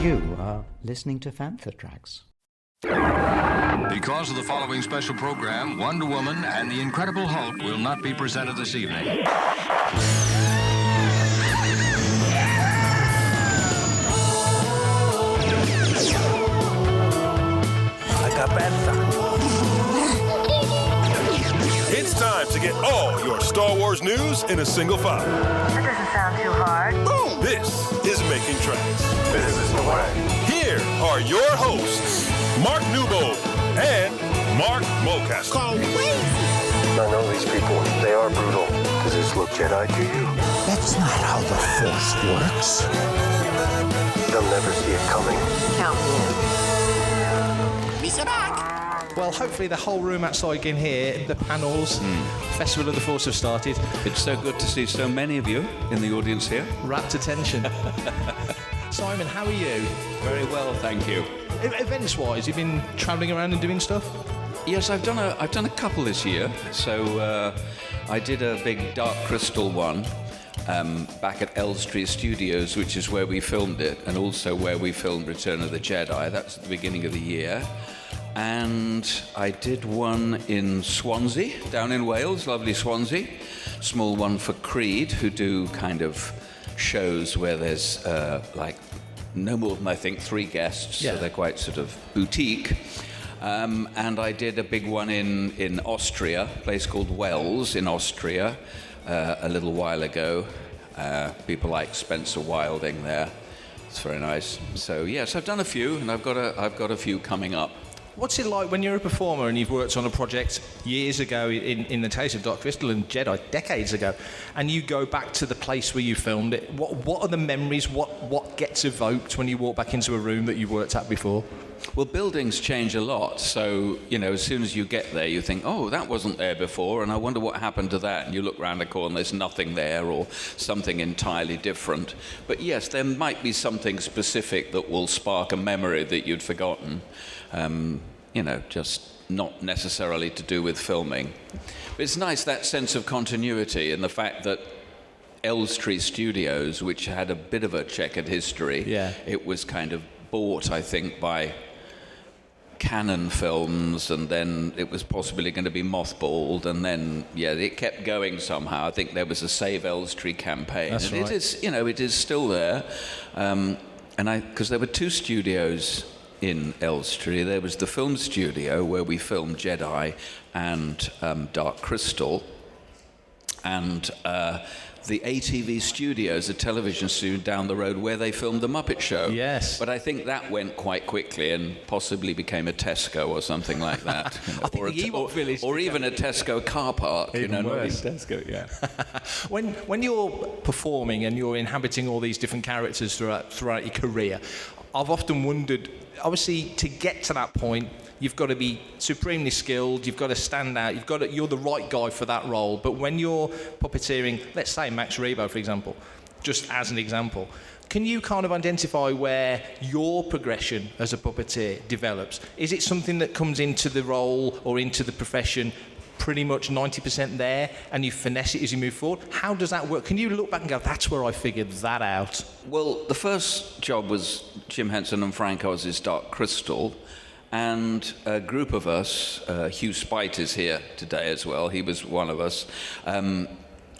You are listening to Fantha Tracks. Because of the following special program, Wonder Woman and the Incredible Hulk will not be presented this evening. It's time to get all your Star Wars news in a single file. That doesn't sound too hard. Boom! This is Making Tracks. This is the way. Here are your hosts, Mark Newbold and Mark Mulcaster. I know these people. They are brutal. Does this look Jedi to you? That's not how the Force works. They'll never see it coming. Count me in. Mr. Back! Well, hopefully the whole room outside can hear the panels. Festival of the Force have started. It's so good to see so many of you in the audience here. Rapt attention. Simon, how are you? Very well, thank you. Events-wise, you've been travelling around and doing stuff? Yes, I've done a couple this year. So I did a big Dark Crystal one back at Elstree Studios, which is where we filmed it, and also where we filmed Return of the Jedi. That's at the beginning of the year. And I did one in Swansea, down in Wales, lovely Swansea. Small one for Creed, who do kind of shows where there's like no more than, I think, 3 guests, so they're quite sort of boutique. And I did a big one in Austria, a place called Wells in Austria, a little while ago. People like Spencer Wilding there. It's very nice. So yes, I've done a few, and I've got a few coming up. What's it like when you're a performer and you've worked on a project years ago, in the case of Dark Crystal and Jedi, decades ago, and you go back to the place where you filmed it? What are the memories? What gets evoked when you walk back into a room that you've worked at before? Well, buildings change a lot, so, you know, as soon as you get there, you think, oh, that wasn't there before, and I wonder what happened to that, and you look round the corner, there's nothing there, or something entirely different. But yes, there might be something specific that will spark a memory that you'd forgotten, you know, just not necessarily to do with filming. But it's nice, that sense of continuity, and the fact that Elstree Studios, which had a bit of a checkered history, it was kind of bought, I think, by Canon Films, and then it was possibly going to be mothballed, and then it kept going somehow. I think there was a Save Elstree campaign. That's right. It is, you know, it is still there, and because there were 2 studios in Elstree. There was the film studio where we filmed Jedi and Dark Crystal, and the ATV Studios, a television studio down the road where they filmed The Muppet Show. Yes. But I think that went quite quickly and possibly became a Tesco or something like that. You know, I think or the Ewok Village... Or even a Tesco car park. Even you know, worse. Not even Tesco, yeah. When you're performing and you're inhabiting all these different characters throughout your career, I've often wondered, obviously, to get to that point, you've got to be supremely skilled, you've got to stand out, you're the right guy for that role. But when you're puppeteering, let's say Max Rebo, for example, just as an example, can you kind of identify where your progression as a puppeteer develops? Is it something that comes into the role or into the profession pretty much 90% there, and you finesse it as you move forward? How does that work? Can you look back and go, that's where I figured that out? Well, the first job was Jim Henson and Frank Oz's Dark Crystal, and a group of us, Hugh Spight is here today as well, he was one of us,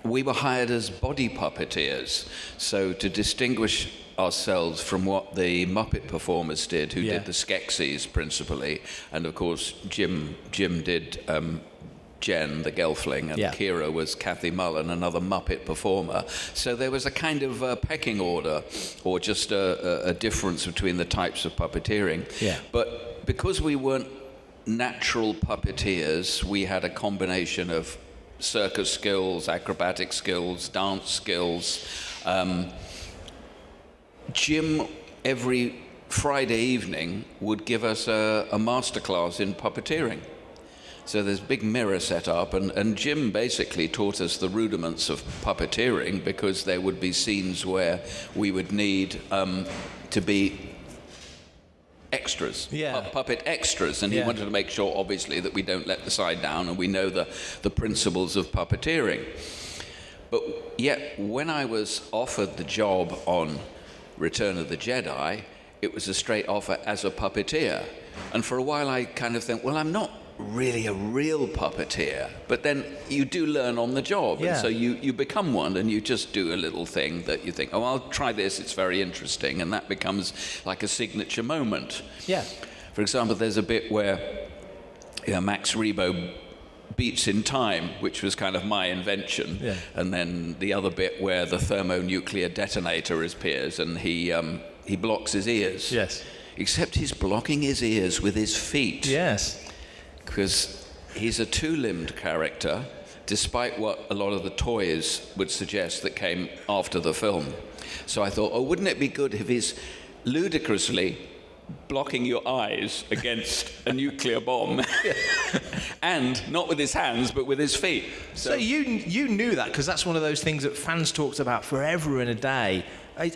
we were hired as body puppeteers, so to distinguish ourselves from what the Muppet performers did, who did the Skeksis principally, and of course Jim did Jen, the Gelfling, and Kira was Kathy Mullen, another Muppet performer. So there was a kind of pecking order, or just a difference between the types of puppeteering. Yeah. But because we weren't natural puppeteers, we had a combination of circus skills, acrobatic skills, dance skills. Jim, every Friday evening, would give us a masterclass in puppeteering. So there's a big mirror set up, and Jim basically taught us the rudiments of puppeteering, because there would be scenes where we would need to be extras, puppet extras, and he wanted to make sure, obviously, that we don't let the side down and we know the principles of puppeteering. But yet, when I was offered the job on Return of the Jedi, it was a straight offer as a puppeteer. And for a while I kind of think, well, I'm not really a real puppeteer, but then you do learn on the job. Yeah. And so you become one, and you just do a little thing that you think, oh, I'll try this, it's very interesting, and that becomes like a signature moment. Yeah. For example, there's a bit where Max Rebo beats in time, which was kind of my invention. Yeah. And then the other bit where the thermonuclear detonator appears and he blocks his ears. Yes. Except he's blocking his ears with his feet. Yes. Because he's a two-limbed character, despite what a lot of the toys would suggest that came after the film. So I thought, oh, wouldn't it be good if he's ludicrously blocking your eyes against a nuclear bomb, and not with his hands but with his feet. So you knew that, because that's one of those things that fans talked about forever and a day.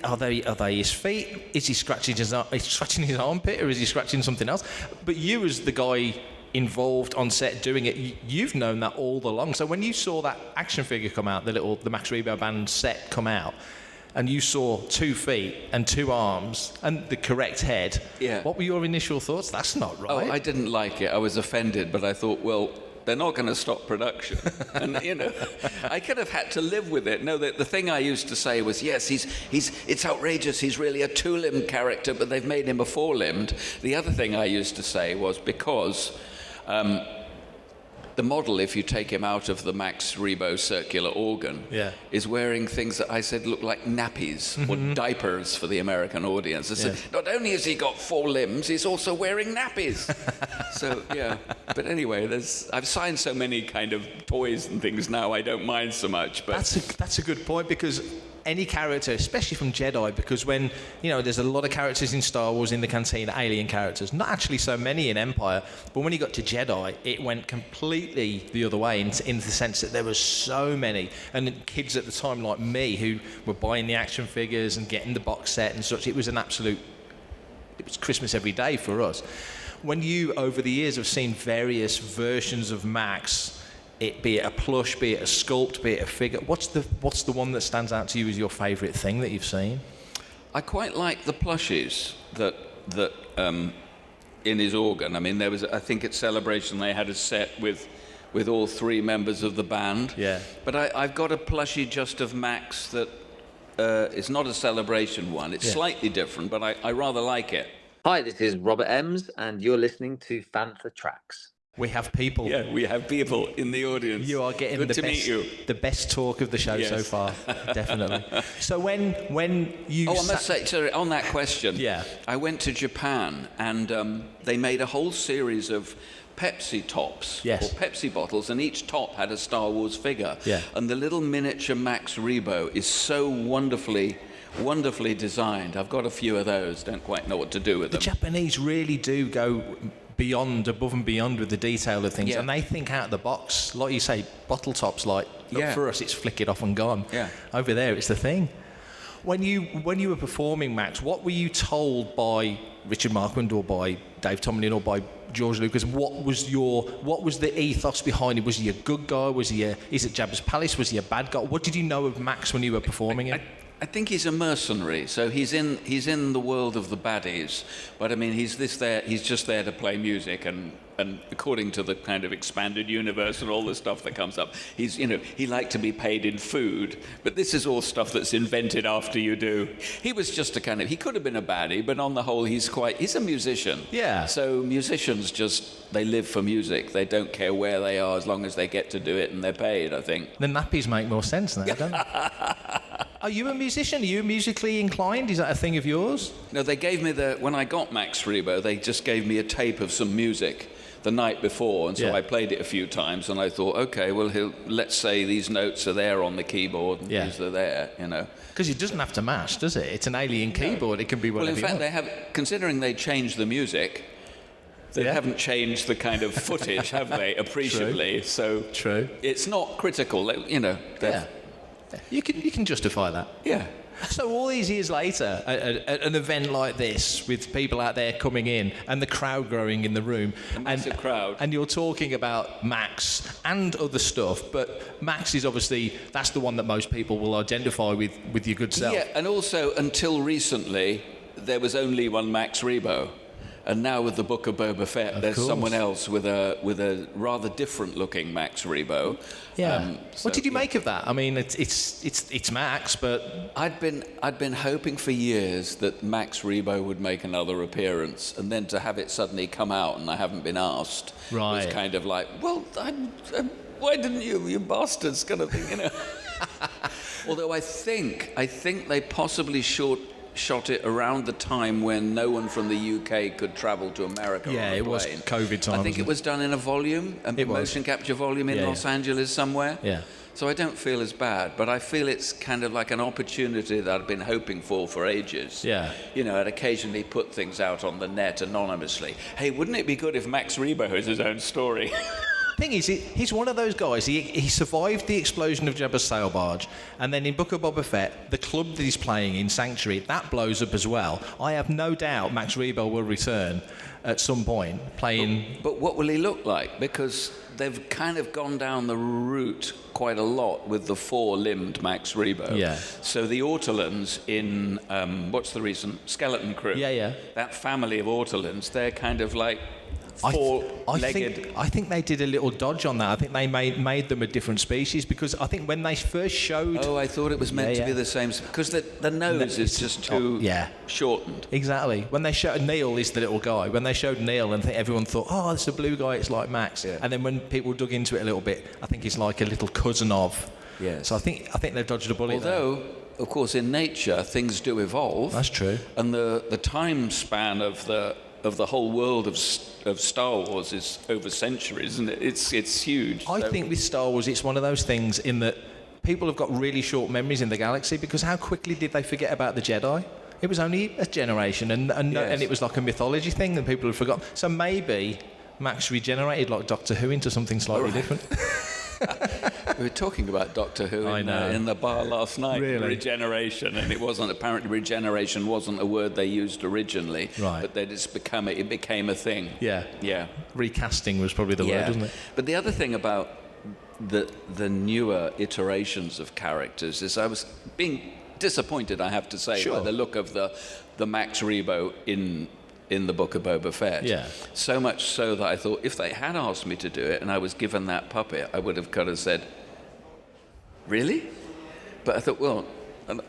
Are they his feet? Is he scratching his armpit, or is he scratching something else? But you, as the guy involved on set doing it, you've known that all along. So when you saw that action figure come out, the Max Rebo Band set come out, and you saw 2 feet and 2 arms and the correct head, what were your initial thoughts? That's not right. Oh, I didn't like it. I was offended, but I thought, well, they're not going to stop production. And, I could have had to live with it. No, the thing I used to say was, yes, it's outrageous. He's really a 2-limbed character, but they've made him a 4-limbed. The other thing I used to say was, because the model, if you take him out of the Max Rebo circular organ, is wearing things that I said look like nappies or diapers for the American audience. I said, not only has he got 4 limbs, he's also wearing nappies. So, yeah. But anyway, I've signed so many kind of toys and things now, I don't mind so much. But that's a good point, because any character, especially from Jedi, because when, there's a lot of characters in Star Wars in the cantina, alien characters, not actually so many in Empire, but when you got to Jedi, it went completely the other way in the sense that there were so many, and kids at the time like me who were buying the action figures and getting the box set and such, it was Christmas every day for us. When you, over the years, have seen various versions of Max, be it a plush, be it a sculpt, be it a figure, what's the one that stands out to you as your favourite thing that you've seen? I quite like the plushies that in his organ. I mean, I think at Celebration they had a set with all 3 members of the band. Yeah. But I've got a plushie just of Max that is not a Celebration one. It's slightly different, but I rather like it. Hi, this is Robert Ems, and you're listening to Fantha Tracks. We have people. Yeah, we have people in the audience. You are getting the best talk of the show so far, definitely. So when you... I must say, sorry, on that question, Yeah. I went to Japan, and they made a whole series of Pepsi tops, or Pepsi bottles, and each top had a Star Wars figure. Yeah. And the little miniature Max Rebo is so wonderfully designed. I've got a few of those, don't quite know what to do with them. The Japanese really do go above and beyond with the detail of things, and they think out of the box. Like you say, bottle tops, for us it's flick it off and gone. Yeah. Over there it's the thing. When you were performing, Max, what were you told by Richard Marquand or by Dave Tomlin or by George Lucas? What was the ethos behind it? Was he a good guy? Is it Jabba's Palace? Was he a bad guy? What did you know of Max when you were performing it? I think he's a mercenary, so he's in the world of the baddies, but I mean he's just there to play music, and according to the kind of expanded universe and all the stuff that comes up, he liked to be paid in food, but this is all stuff that's invented after you do. He was just he could have been a baddie, but on the whole he's a musician. Yeah. So musicians they live for music. They don't care where they are as long as they get to do it and they're paid, I think. The nappies make more sense now, don't they? Are you a musician? Are you musically inclined? Is that a thing of yours? No, they gave me when I got Max Rebo, they just gave me a tape of some music the night before, and so I played it a few times, and I thought, okay, well, let's say these notes are there on the keyboard, and these are there, Because it doesn't have to match, does it? It's an alien keyboard. It can be whatever Well, in fact, they have, considering they changed the music, they haven't changed the kind of footage, have they, appreciably? True. It's not critical, You can justify that. Yeah. So all these years later, at an event like this, with people out there coming in and the crowd growing in the room, a massive crowd, and you're talking about Max and other stuff, but Max is obviously, that's the one that most people will identify with your good self. Yeah, and also until recently, there was only one Max Rebo. And now with the Book of Boba Fett, there's someone else with a rather different looking Max Rebo. Yeah. What did you make of that? I mean, it's Max, but I'd been hoping for years that Max Rebo would make another appearance, and then to have it suddenly come out and I haven't been asked was kind of like, well, why didn't you bastards, kind of thing, you know? Although I think they possibly shot it around the time when no one from the UK could travel to America. Yeah, it was COVID time. I think it was done in a volume, a motion capture volume in Los Angeles somewhere. Yeah. So I don't feel as bad, but I feel it's kind of like an opportunity that I've been hoping for ages. Yeah. You know, I'd occasionally put things out on the net anonymously. Hey, wouldn't it be good if Max Rebo has his own story? Thing is, he's one of those guys. He survived the explosion of Jabba's sail barge, and then in Book of Boba Fett, the club that he's playing in Sanctuary, that blows up as well. I have no doubt Max Rebo will return at some point, playing. But what will he look like? Because they've kind of gone down the route quite a lot with the four-limbed Max Rebo. Yeah. So the Ortolans in what's the reason? Skeleton Crew. Yeah. That family of Ortolans, they're kind of like four-legged. I think they did a little dodge on that. I think they made them a different species, because I think when they first showed... Oh, I thought it was meant to be the same... Because the nose is just too shortened. Exactly. When they showed... Neil is the little guy. When they showed Neil, and everyone thought, oh, it's a blue guy, it's like Max. Yeah. And then when people dug into it a little bit, I think it's like a little cousin of... Yes. So I think they dodged a bullet. Although, of course, in nature, things do evolve. That's true. And the time span of the whole world of Star Wars is over centuries, isn't it? It's huge. I think with Star Wars, it's one of those things in that people have got really short memories in the galaxy, because how quickly did they forget about the Jedi? It was only a generation, and it was like a mythology thing, and people had forgotten. So maybe Max regenerated like Doctor Who into something slightly different. We were talking about Doctor Who in the bar last night. Really? Regeneration, and apparently regeneration wasn't a word they used originally, right? But it became a thing. Yeah. Recasting was probably the word, wasn't it? But the other thing about the newer iterations of characters is I was being disappointed, I have to say, by the look of the Max Rebo in the Book of Boba Fett. Yeah. So much so that I thought if they had asked me to do it and I was given that puppet, I would have kind of said, really? But I thought, well,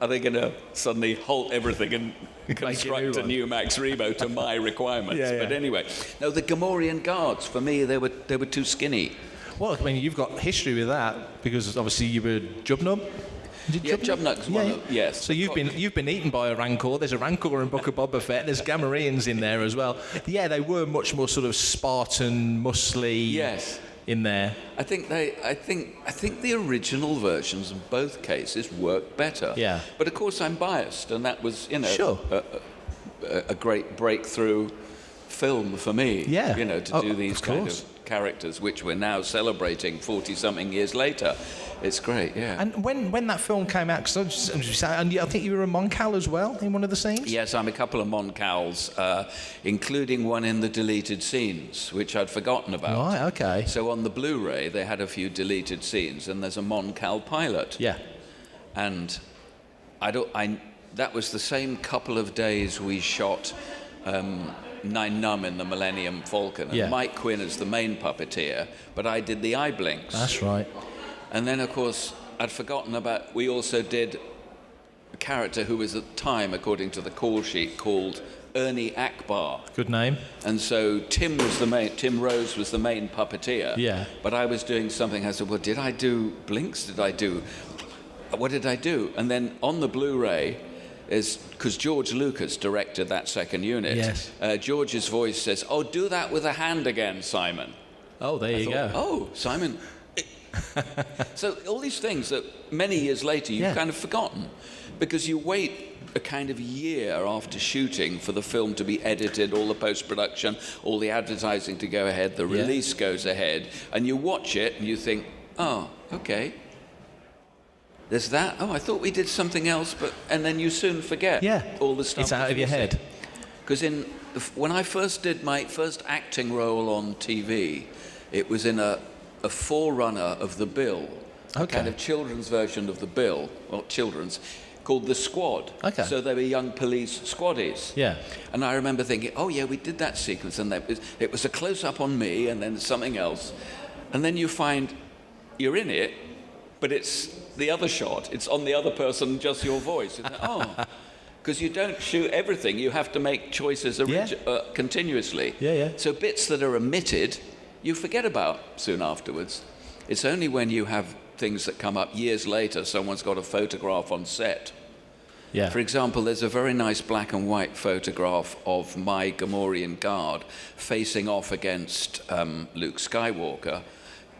are they going to suddenly halt everything and construct a new Max Rebo to my requirements? But anyway, no, the Gamorrean guards, for me, they were too skinny. Well, I mean, you've got history with that, because obviously you were Jubnub. Jubnug's one of, yes. So you've been eaten by a Rancor. There's a Rancor in Book of Boba Fett. There's Gamorreans in there as well. Yeah, they were much more sort of Spartan, muscly. Yes. In there, I think the original versions in both cases work better. Yeah. But of course, I'm biased, and that was sure. a great breakthrough film for me. Yeah. To do these kind of characters, which we're now celebrating 40-something years later. It's great, yeah. And when that film came out, because I think you were a Moncal as well in one of the scenes? Yes, I'm a couple of Moncals, including one in the deleted scenes, which I'd forgotten about. Right, okay. So on the Blu-ray, they had a few deleted scenes, and there's a Moncal pilot. Yeah. And that was the same couple of days we shot Nine Numb in the Millennium Falcon. And Mike Quinn is the main puppeteer, but I did the eye blinks. That's right. And then, of course, I'd forgotten we also did a character who was at the time, according to the call sheet, called Ernie Akbar. Good name. And so Tim Rose was the main puppeteer. Yeah. But I was doing something. I said, well, did I do blinks? What did I do? And then on the Blu-ray is, because George Lucas directed that second unit. Yes. George's voice says, oh, do that with a hand again, Simon. Oh, there you go. Oh, Simon... So all these things that many years later you've kind of forgotten, because you wait a kind of year after shooting for the film to be edited, all the post-production, all the advertising to go ahead, the release goes ahead, and you watch it and you think, oh, okay, there's that. Oh, I thought we did something else, and then you soon forget all the stuff. It's out of your head. Because when I first did my first acting role on TV, it was in a forerunner of The Bill, a kind of children's version of The Bill, well, children's, called The Squad. Okay. So they were young police squaddies. Yeah. And I remember thinking, oh yeah, we did that sequence, and it was a close-up on me, and then something else. And then you find you're in it, but it's the other shot. It's on the other person, just your voice. It's like, oh, because you don't shoot everything. You have to make choices continuously. Yeah. So bits that are omitted, you forget about soon afterwards. It's only when you have things that come up years later, someone's got a photograph on set. Yeah. For example, there's a very nice black and white photograph of my Gamorrean guard facing off against Luke Skywalker.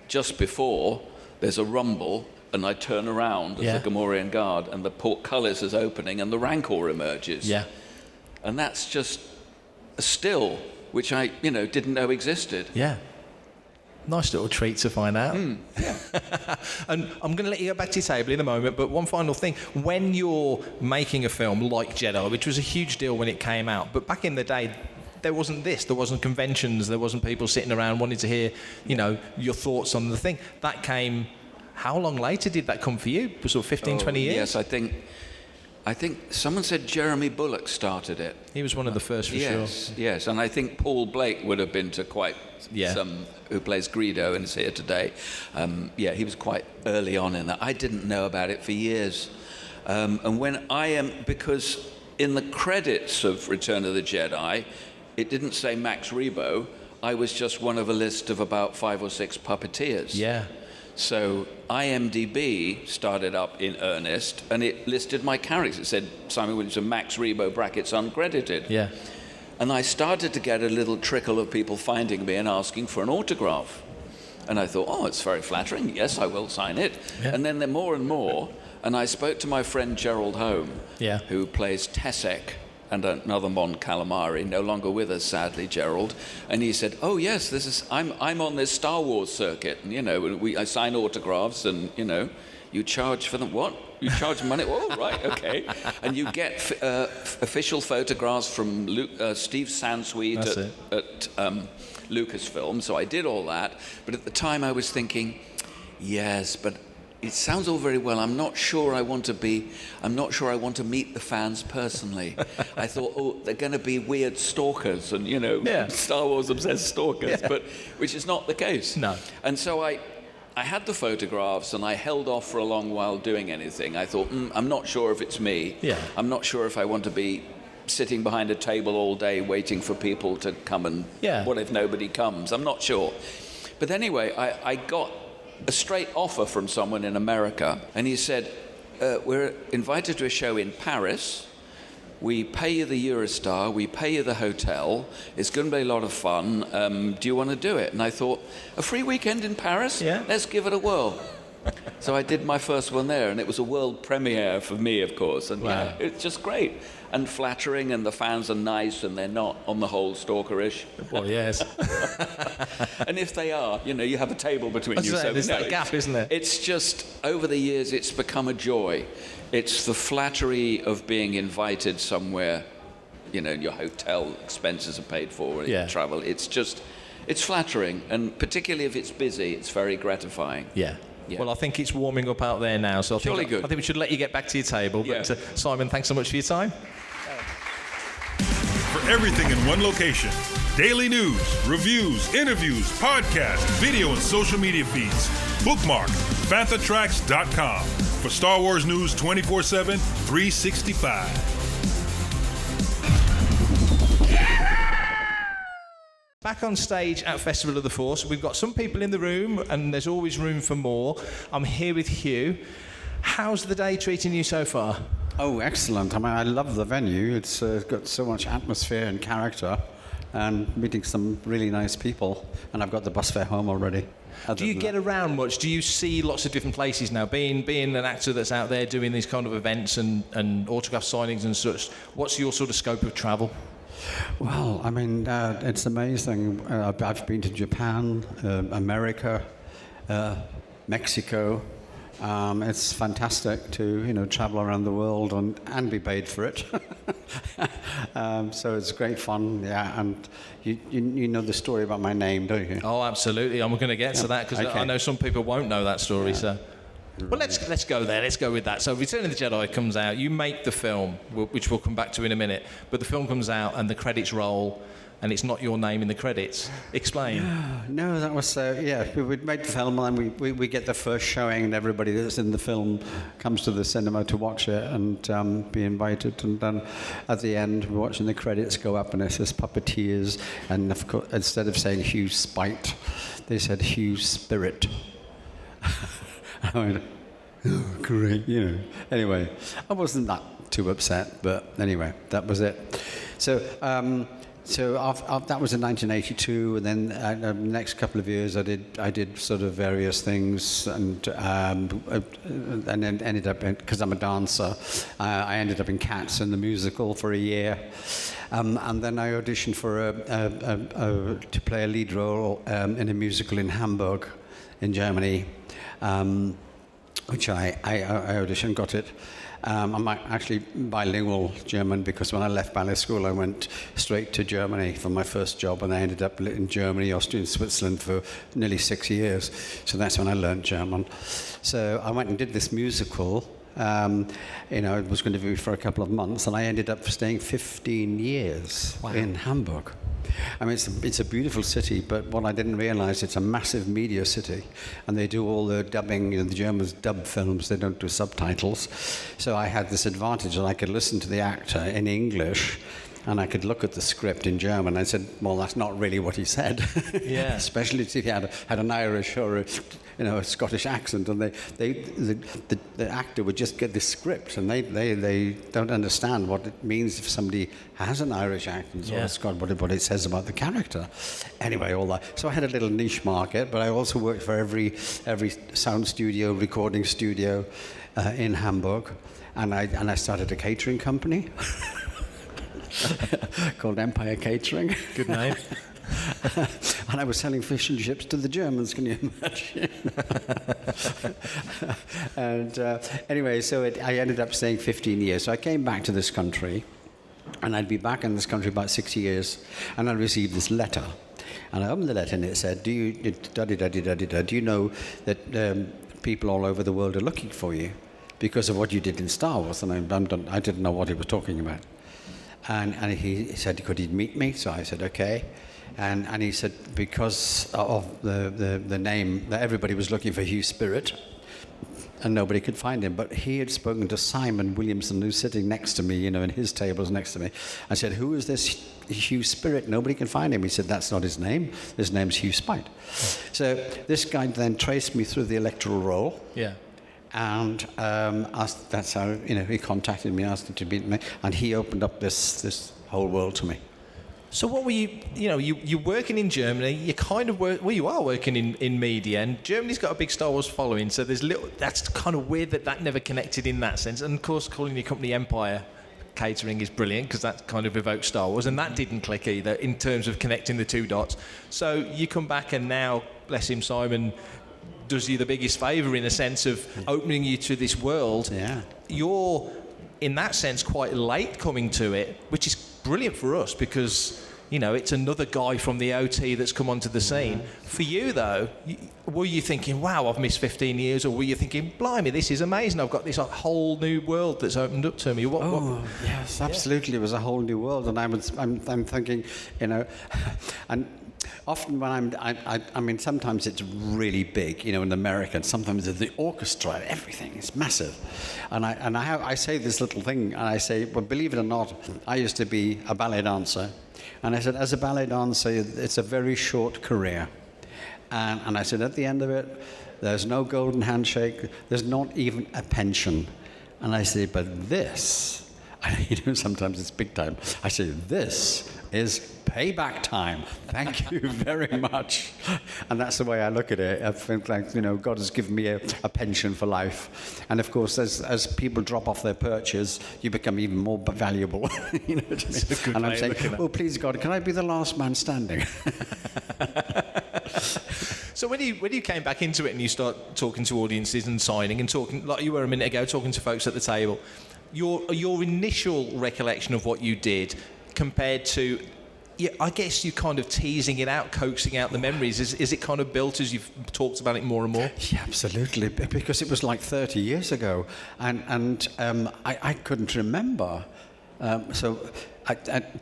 Just before, there's a rumble, and I turn around as the Gamorrean guard, and the portcullis is opening, and the Rancor emerges. Yeah. And that's just a still, which I, didn't know existed. Yeah. Nice little treat to find out. Yeah. And I'm going to let you go back to your table in a moment, but one final thing. When you're making a film like Jedi, which was a huge deal when it came out, but back in the day, there wasn't this. There wasn't conventions. There wasn't people sitting around wanting to hear, your thoughts on the thing. That came... How long later did that come for you? Sort of 15, 20 years? Yes, I think someone said Jeremy Bullock started it. He was one of the first for sure. Yes, and I think Paul Blake would have been to quite some, who plays Greedo and is here today. He was quite early on in that. I didn't know about it for years. And when because in the credits of Return of the Jedi, it didn't say Max Rebo. I was just one of a list of about 5 or 6 puppeteers. Yeah. So IMDb started up in earnest, and it listed my characters. It said Simon Williamson, Max Rebo, brackets uncredited. Yeah. And I started to get a little trickle of people finding me and asking for an autograph. And I thought, oh, it's very flattering. Yes, I will sign it. Yeah. And then there more and more. And I spoke to my friend Gerald Home, who plays Tessek and another Mon Calamari, no longer with us, sadly, Gerald. And he said, oh, yes, I'm on this Star Wars circuit. And, I sign autographs and, you charge for them. What? You charge money? Oh, right, okay. And you get official photographs from Steve Sansweet at Lucasfilm. So I did all that. But at the time I was thinking, yes, but it sounds all very well. I'm not sure I want to meet the fans personally. I thought, oh, they're going to be weird stalkers and, Star Wars obsessed stalkers, but which is not the case. No. And so I had the photographs and I held off for a long while doing anything. I thought, I'm not sure if it's me. Yeah. I'm not sure if I want to be sitting behind a table all day waiting for people to come and what if nobody comes? I'm not sure. But anyway, I got a straight offer from someone in America, and he said, we're invited to a show in Paris. We pay you the Eurostar, we pay you the hotel. It's going to be a lot of fun. Do you want to do it? And I thought, a free weekend in Paris? Yeah. Let's give it a whirl. So I did my first one there, and it was a world premiere for me, of course. And it's just great and flattering, and the fans are nice, and they're not, on the whole, stalkerish. Well, yes. And if they are, you have a table between you. There's that gap, isn't there? It's just, over the years, it's become a joy. It's the flattery of being invited somewhere, your hotel expenses are paid for, travel. It's flattering, and particularly if it's busy, it's very gratifying. Yeah. Well, I think it's warming up out there now, so I think we should let you get back to your table. But Simon, thanks so much for your time. For everything in one location, daily news, reviews, interviews, podcasts, video, and social media feeds, bookmark FanthaTracks.com for Star Wars news 24/7, 365. Back on stage at Festival of the Force, we've got some people in the room, and there's always room for more. I'm here with Hugh. How's the day treating you so far? Oh, excellent. I mean, I love the venue. It's got so much atmosphere and character, and meeting some really nice people. And I've got the bus fare home already. Do you get around much? Do you see lots of different places now? Being an actor that's out there doing these kind of events and autograph signings and such, what's your sort of scope of travel? Well, I mean, it's amazing. I've been to Japan, America, Mexico. It's fantastic to travel around the world and be paid for it. So it's great fun, and you know the story about my name, don't you? Oh, absolutely. I'm going to get to that because I know some people won't know that story. So Well, let's go there. Let's go with that. So Return of the Jedi comes out. You make the film, which we'll come back to in a minute. But the film comes out and the credits roll, and it's not your name in the credits. Explain. No, that was we made the film, and we get the first showing, and everybody that's in the film comes to the cinema to watch it and be invited. And then at the end, we're watching the credits go up, and it says puppeteers, and of course, instead of saying Hugh Spight, they said Hugh Spirit. I went, oh, great, Anyway, I wasn't that too upset, but anyway, that was it. So that was in 1982, and then the next couple of years I did sort of various things, and then ended up, because I'm a dancer, I ended up in Cats in the musical for a year, and then I auditioned for to play a lead role in a musical in Hamburg, in Germany, which I auditioned, got it. I'm actually bilingual German, because when I left ballet school, I went straight to Germany for my first job, and I ended up in Germany, Austria, and Switzerland for nearly 6 years. So that's when I learned German. So I went and did this musical. It was going to be for a couple of months, and I ended up staying 15 years in Hamburg. I mean, it's a beautiful city, but what I didn't realize, it's a massive media city, and they do all the dubbing. The Germans dub films; they don't do subtitles. So I had this advantage that I could listen to the actor in English, and I could look at the script in German. I said, "Well, that's not really what he said." Yeah. Especially if he had an Irish or a Scottish accent, and the actor would just get this script, and they don't understand what it means if somebody has an Irish accent or what it says about the character. Anyway, all that. So I had a little niche market, but I also worked for every sound studio, recording studio in Hamburg, and I started a catering company called Empire Catering. Good name. And I was selling fish and chips to the Germans, can you imagine? And anyway, so I ended up staying 15 years. So I came back to this country, and I'd be back in this country about 6 years, and I received this letter. And I opened the letter, and it said, do you know that people all over the world are looking for you because of what you did in Star Wars? And I didn't know what he was talking about. And he said, could he meet me? So I said, okay. And he said, because of the name, that everybody was looking for Hugh Spirit, and nobody could find him. But he had spoken to Simon Williamson, who's sitting next to me, and his table's next to me. I said, who is this Hugh Spirit? Nobody can find him. He said, that's not his name. His name's Hugh Spight. So this guy then traced me through the electoral roll. Yeah. And that's how, he contacted me, asked him to meet me, and he opened up this whole world to me. So what were you're working in Germany, you kind of you are working in media, and Germany's got a big Star Wars following, so that's kind of weird that never connected in that sense. And of course, calling your company Empire Catering is brilliant, because that kind of evokes Star Wars, and that didn't click either in terms of connecting the two dots. So you come back, and now, bless him, Simon does you the biggest favour in a sense of opening you to this world. Yeah. You're, in that sense, quite late coming to it, which is brilliant for us, because it's another guy from the OT that's come onto the scene. For you, though, were you thinking, wow, I've missed 15 years, or were you thinking, blimey, this is amazing, I've got this whole new world that's opened up to me? Yes, absolutely. It was a whole new world, and I'm thinking, and often when I mean, sometimes it's really big, in America, and sometimes the orchestra, everything is massive. And I say this little thing, and I say, well, believe it or not, I used to be a ballet dancer. And I said, as a ballet dancer, it's a very short career. And I said, at the end of it, there's no golden handshake, there's not even a pension. And I say, but this, sometimes it's big time. I say, this is payback time. Thank you very much. And that's the way I look at it. I think God has given me a pension for life. And of course, as people drop off their perches, you become even more valuable. You know what I mean? And I'm saying, oh, please God, can I be the last man standing? So when you came back into it and you start talking to audiences and signing and talking, like you were a minute ago, talking to folks at the table, your initial recollection of what you did compared to I guess you're kind of teasing it out, coaxing out the memories. Is it kind of built as you've talked about it more and more? Yeah, absolutely, because it was like 30 years ago, and I couldn't remember. So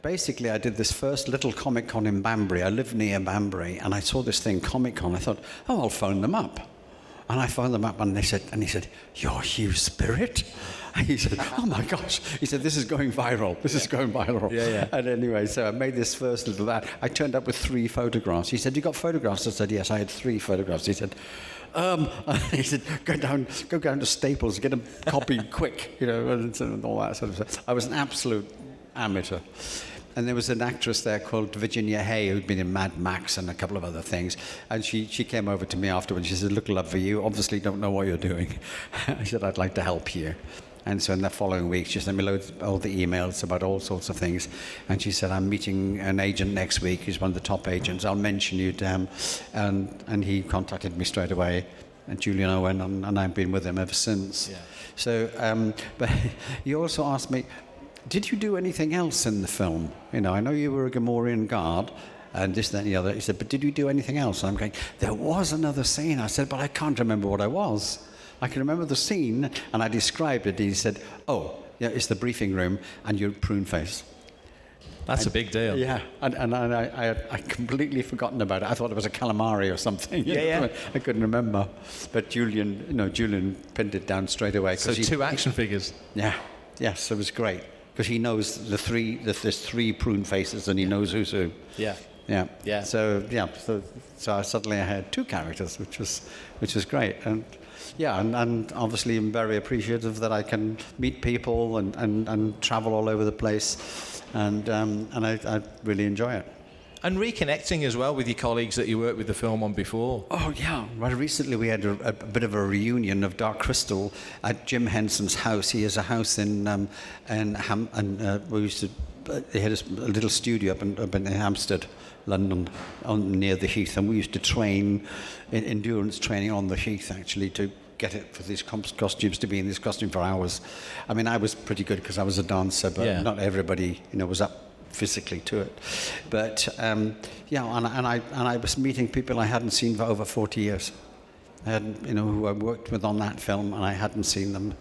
basically I did this first little Comic-Con in Banbury. I live near Banbury, and I saw this thing, Comic-Con. I thought, oh, I'll phone them up. And I phoned them up, and he said, "You're Hugh Spight?" And he said, "Oh my gosh!" He said, "This is going viral. This is going viral." Yeah. And anyway, so I made this first little that. I turned up with 3 photographs. He said, "You got photographs?" I said, "Yes, I had 3 photographs." He said, he said, go down to Staples, get a copy quick, and all that sort of stuff. I was an absolute amateur. And there was an actress there called Virginia Hay, who'd been in Mad Max and a couple of other things. And she came over to me afterwards. She said, "Look, love, for you obviously don't know what you're doing." I said, "I'd like to help you." And so in the following week, she sent me all the emails about all sorts of things. And she said, "I'm meeting an agent next week. He's one of the top agents. I'll mention you to him." And he contacted me straight away. And Julian Owen, and I've been with him ever since. Yeah. So, but you also asked me, did you do anything else in the film? I know you were a Gamorrean guard and this, that, and the other. He said, "But did you do anything else?" And I'm going, "There was another scene." I said, "But I can't remember what I was. I can remember the scene," and I described it. He said, "Oh, yeah, it's the briefing room, and you're prune face." That's a big deal. Yeah, and I completely forgotten about it. I thought it was a calamari or something. Yeah. I couldn't remember. But Julian pinned it down straight away. So 2 action figures. Yeah, yes, it was great. Because he knows there's 3 prune faces, and he knows who's who. Yeah. So suddenly I had 2 characters, which was great, and obviously I'm very appreciative that I can meet people and travel all over the place, and I really enjoy it. And reconnecting as well with your colleagues that you worked with the film on before. Oh, yeah. Well, recently we had a bit of a reunion of Dark Crystal at Jim Henson's house. He has a house in we used to... They had a little studio up in Hampstead, London, near the Heath, and we used to train, endurance training on the Heath, actually, to get it for these costumes, to be in this costume for hours. I mean, I was pretty good because I was a dancer, but not everybody, was up physically to it. But and I was meeting people I hadn't seen for over 40 years. I hadn't, who I worked with on that film, and I hadn't seen them.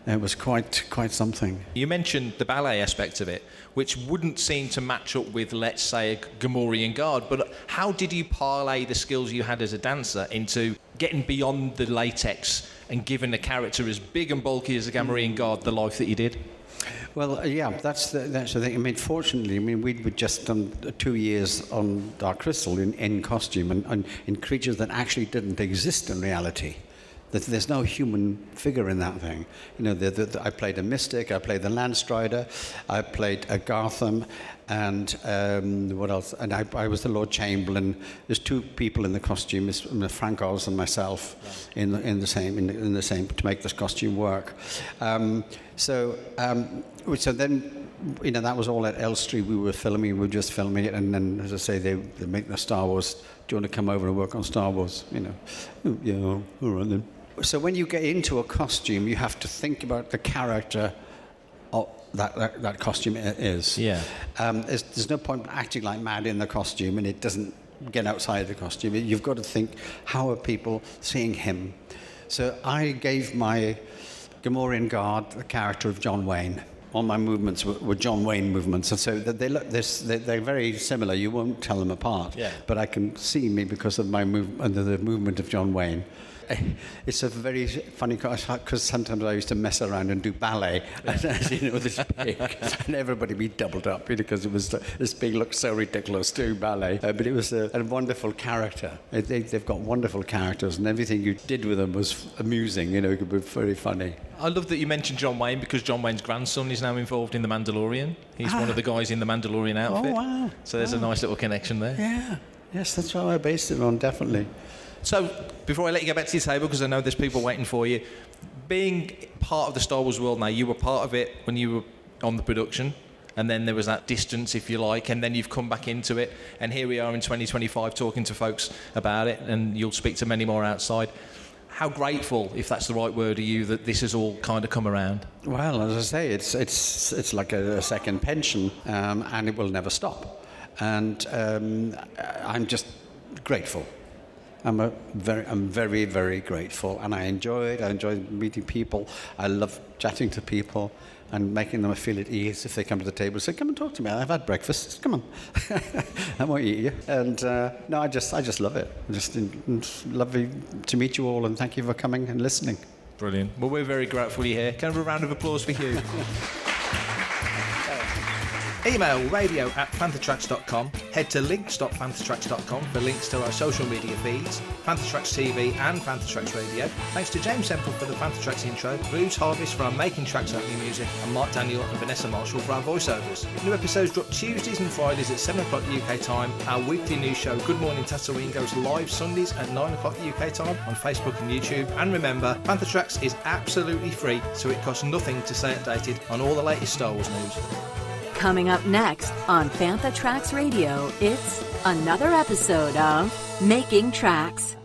It was quite something. You mentioned the ballet aspect of it, which wouldn't seem to match up with, let's say, a Gamorrean guard. But how did you parlay the skills you had as a dancer into getting beyond the latex and giving a character as big and bulky as a Gamorrean guard the life that you did? Well, that's the thing. I mean, fortunately, we'd just done 2 years on Dark Crystal in costume and in creatures that actually didn't exist in reality. There's no human figure in that thing. I played a mystic, I played the Landstrider, I played a Gartham, and what else? And I was the Lord Chamberlain. There's 2 people in the costume, it's Frank Oz and myself, in the same to make this costume work. So then, that was all at Elstree. We were just filming it, and then, as I say, they make the Star Wars. Do you want to come over and work on Star Wars? Yeah, all right then. So when you get into a costume, you have to think about the character of that costume is. Yeah. There's no point acting like mad in the costume, and it doesn't get outside the costume. You've got to think, how are people seeing him? So I gave my Gamorrean guard the character of John Wayne. All my movements were John Wayne movements, and so they're very similar. You won't tell them apart. Yeah. But I can see me because of my the movement of John Wayne. It's a very funny because sometimes I used to mess around and do ballet, this big, and everybody be doubled up because it was this big looked so ridiculous doing ballet. But it was a wonderful character. They've got wonderful characters, and everything you did with them was amusing. It could be very funny. I love that you mentioned John Wayne because John Wayne's grandson is now involved in The Mandalorian. He's one of the guys in the Mandalorian outfit. Oh, wow. So there's a nice little connection there. Yeah. Yes, that's what I based it on, definitely. So, before I let you get back to your table, because I know there's people waiting for you, being part of the Star Wars world now, you were part of it when you were on the production, and then there was that distance, if you like, and then you've come back into it, and here we are in 2025 talking to folks about it, and you'll speak to many more outside. How grateful, if that's the right word, are you that this has all kind of come around? Well, as I say, it's like a second pension, and it will never stop. And I'm just grateful. I'm very, very grateful, and I enjoy it. I enjoy meeting people. I love chatting to people and making them feel at ease if they come to the table and say, "Come and talk to me. I've had breakfast. Come on, I won't eat you." And no, I just love it. It's lovely to meet you all, and thank you for coming and listening. Brilliant. Well, we're very grateful you're here. Can I have a round of applause for Hugh? Email radio@fanthatracks.com. Head to links.fanthatracks.com for links to our social media feeds, Fantha Tracks TV and Fantha Tracks Radio. Thanks to James Semple for the Fantha Tracks intro, Blues Harvest for our Making Tracks opening music, and Mark Daniel and Vanessa Marshall for our voiceovers. New episodes drop Tuesdays and Fridays at 7 o'clock UK time. Our weekly news show, Good Morning Tatooine, goes live Sundays at 9 o'clock UK time on Facebook and YouTube. And remember, Fantha Tracks is absolutely free, so it costs nothing to stay updated on all the latest Star Wars news. Coming up next on Fantha Tracks Radio, it's another episode of Making Tracks.